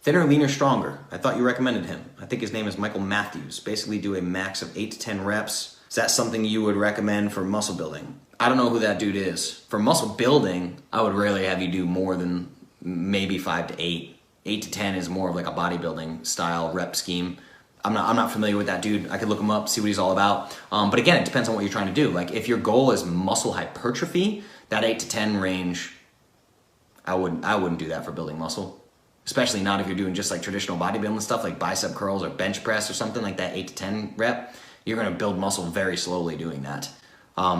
Thinner, leaner, stronger. I thought you recommended him. I think his name is Michael Matthews. Basically do a max of 8 to 10 reps. Is that something you would recommend for muscle building? I don't know who that dude is. For muscle building, I would rarely have you do more than maybe 5 to 8. 8 to 10 is more of like a bodybuilding style rep scheme. I'm not familiar with that dude. I could look him up, see what he's all about. But again, it depends on what you're trying to do. Like if your goal is muscle hypertrophy, that 8 to 10 range, I wouldn't do that for building muscle. Especially not if you're doing just like traditional bodybuilding stuff like bicep curls or bench press or something like that, 8 to 10 rep. You're gonna build muscle very slowly doing that.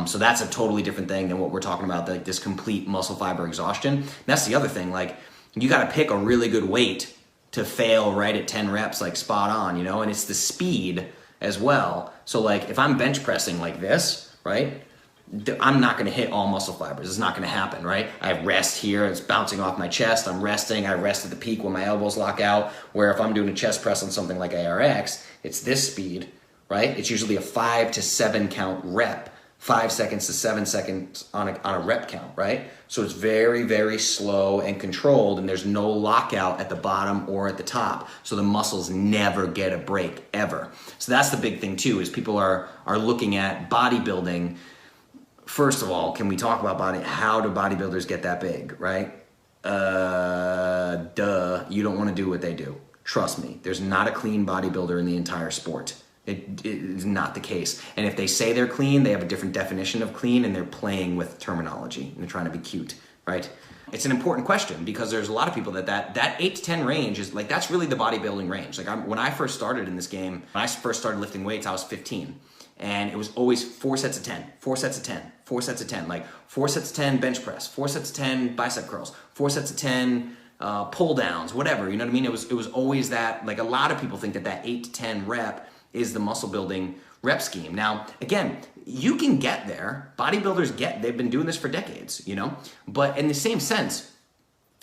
So that's a totally different thing than what we're talking about, like this complete muscle fiber exhaustion. And that's the other thing, like you gotta pick a really good weight to fail right at 10 reps, like spot on, you know, and it's the speed as well. So like if I'm bench pressing like this, right? I'm not gonna hit all muscle fibers. It's not gonna happen, right? I rest here, it's bouncing off my chest, I'm resting, I rest at the peak when my elbows lock out, where if I'm doing a chest press on something like ARX, it's this speed, right? It's usually a 5 to 7 count rep, 5 seconds to 7 seconds on a rep count, right? So it's very, very slow and controlled, and there's no lockout at the bottom or at the top. So the muscles never get a break, ever. So that's the big thing too, is people are looking at bodybuilding. First of all, can we talk about how do bodybuilders get that big, right? Duh, you don't want to do what they do. Trust me, there's not a clean bodybuilder in the entire sport. It is not the case. And if they say they're clean, they have a different definition of clean and they're playing with terminology and they're trying to be cute, right? It's an important question because there's a lot of people that 8 to 10 range is like, that's really the bodybuilding range. Like when I first started in this game, when I first started lifting weights, I was 15. And it was always 4 sets of 10, 4 sets of 10, 4 sets of 10, like 4 sets of 10 bench press, 4 sets of 10 bicep curls, 4 sets of 10 pull downs, whatever, you know what I mean? It was always that, like a lot of people think that 8 to 10 rep is the muscle building rep scheme. Now, again, you can get there. Bodybuilders they've been doing this for decades, you know? But in the same sense,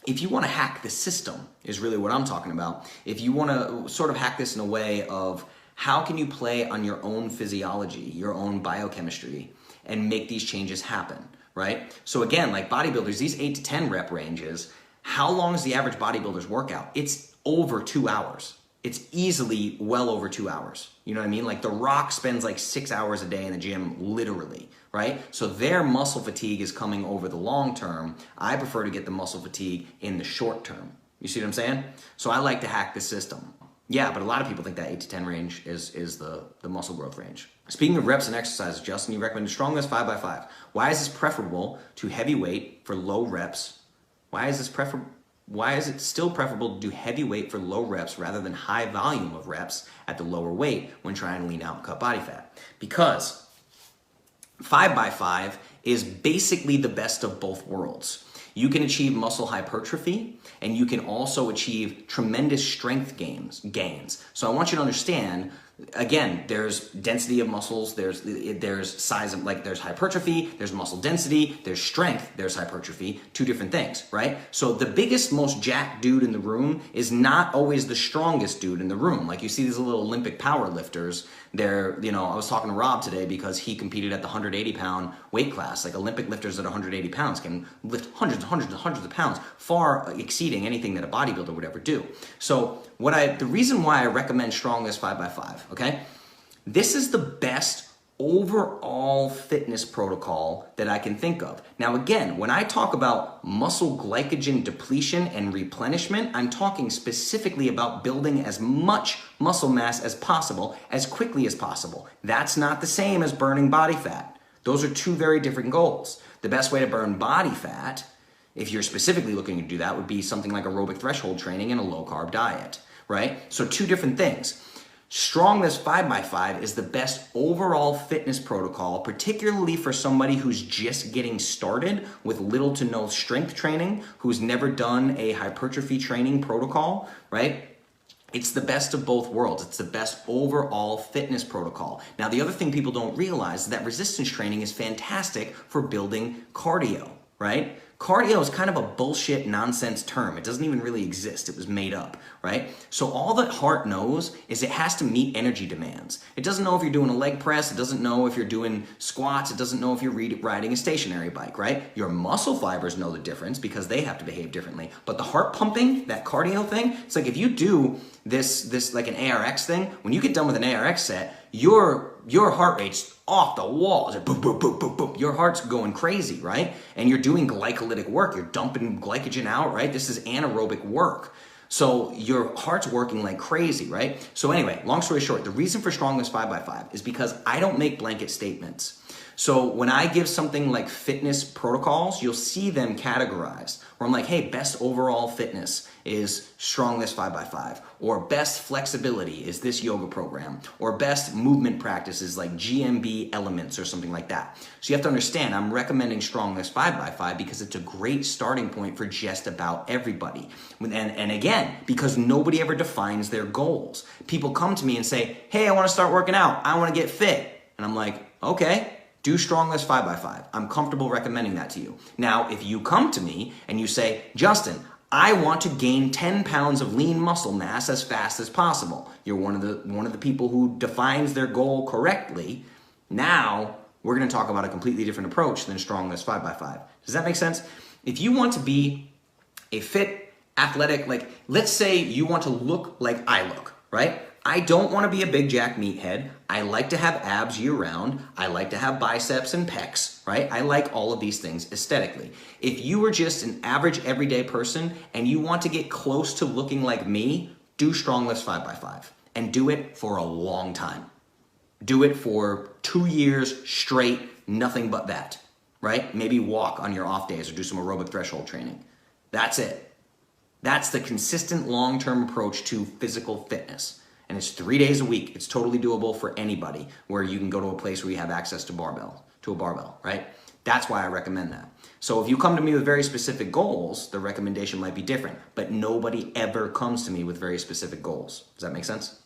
if you want to hack the system is really what I'm talking about. If you want to sort of hack this in a way of how can you play on your own physiology, your own biochemistry, and make these changes happen, right? So again, like bodybuilders, these 8 to 10 rep ranges, how long is the average bodybuilder's workout? It's over 2 hours. It's easily well over 2 hours. You know what I mean? Like The Rock spends like 6 hours a day in the gym, literally, right? So their muscle fatigue is coming over the long term. I prefer to get the muscle fatigue in the short term. You see what I'm saying? So I like to hack the system. Yeah, but a lot of people think that 8 to 10 range is the muscle growth range. Speaking of reps and exercises, Justin, you recommended StrongLifts 5x5. Why is this preferable to heavy weight for low reps? Why is it still preferable to do heavy weight for low reps rather than high volume of reps at the lower weight when trying to lean out and cut body fat? Because 5x5 is basically the best of both worlds. You can achieve muscle hypertrophy and you can also achieve tremendous strength gains. So I want you to understand, again, there's density of muscles, there's size of, like there's hypertrophy, there's muscle density, there's strength, there's hypertrophy, two different things, right? So the biggest, most jacked dude in the room is not always the strongest dude in the room. Like you see these little Olympic power lifters, they're, you know, I was talking to Rob today because he competed at the 180 pound weight class. Like Olympic lifters at 180 pounds can lift hundreds of pounds, far exceeding anything that a bodybuilder would ever do. So the reason why I recommend StrongLifts 5x5, okay? This is the best overall fitness protocol that I can think of. Now again, when I talk about muscle glycogen depletion and replenishment, I'm talking specifically about building as much muscle mass as possible, as quickly as possible. That's not the same as burning body fat. Those are two very different goals. The best way to burn body fat, if you're specifically looking to do that, would be something like aerobic threshold training and a low carb diet, right? So two different things. StrongLifts 5x5 is the best overall fitness protocol, particularly for somebody who's just getting started with little to no strength training, who's never done a hypertrophy training protocol, right? It's the best of both worlds. It's the best overall fitness protocol. Now, the other thing people don't realize is that resistance training is fantastic for building cardio, right? Cardio is kind of a bullshit nonsense term. It doesn't even really exist. It was made up, right? So all the heart knows is it has to meet energy demands. It doesn't know if you're doing a leg press. It doesn't know if you're doing squats. It doesn't know if you're riding a stationary bike, right? Your muscle fibers know the difference because they have to behave differently. But the heart pumping, that cardio thing, it's like if you do this like an ARX thing, when you get done with an ARX set, your heart rate's off the wall. It's like boom, boom, boom, boom, boom. Your heart's going crazy, right? And you're doing glycolytic work. You're dumping glycogen out, right? This is anaerobic work. So your heart's working like crazy, right? So anyway, long story short, the reason for StrongLifts 5x5 is because I don't make blanket statements. So when I give something like fitness protocols, you'll see them categorized. Where I'm like, hey, best overall fitness is StrongLifts 5x5, or best flexibility is this yoga program, or best movement practice is like GMB elements or something like that. So you have to understand, I'm recommending StrongLifts 5x5 because it's a great starting point for just about everybody. And again, because nobody ever defines their goals. People come to me and say, hey, I want to start working out. I want to get fit. And I'm like, okay. Do StrongLifts 5x5. I'm comfortable recommending that to you. Now, if you come to me and you say, Justin, I want to gain 10 pounds of lean muscle mass as fast as possible. You're one of the people who defines their goal correctly. Now, we're going to talk about a completely different approach than StrongLifts 5x5. Does that make sense? If you want to be a fit, athletic, like let's say you want to look like I look, right? I don't want to be a big jack meathead. I like to have abs year round. I like to have biceps and pecs, right? I like all of these things aesthetically. If you are just an average everyday person and you want to get close to looking like me, do StrongLifts 5x5 and do it for a long time. Do it for 2 years straight, nothing but that, right? Maybe walk on your off days or do some aerobic threshold training. That's it. That's the consistent long-term approach to physical fitness. And it's 3 days a week. It's totally doable for anybody where you can go to a place where you have access to a barbell, right? That's why I recommend that. So if you come to me with very specific goals, the recommendation might be different, but nobody ever comes to me with very specific goals. Does that make sense?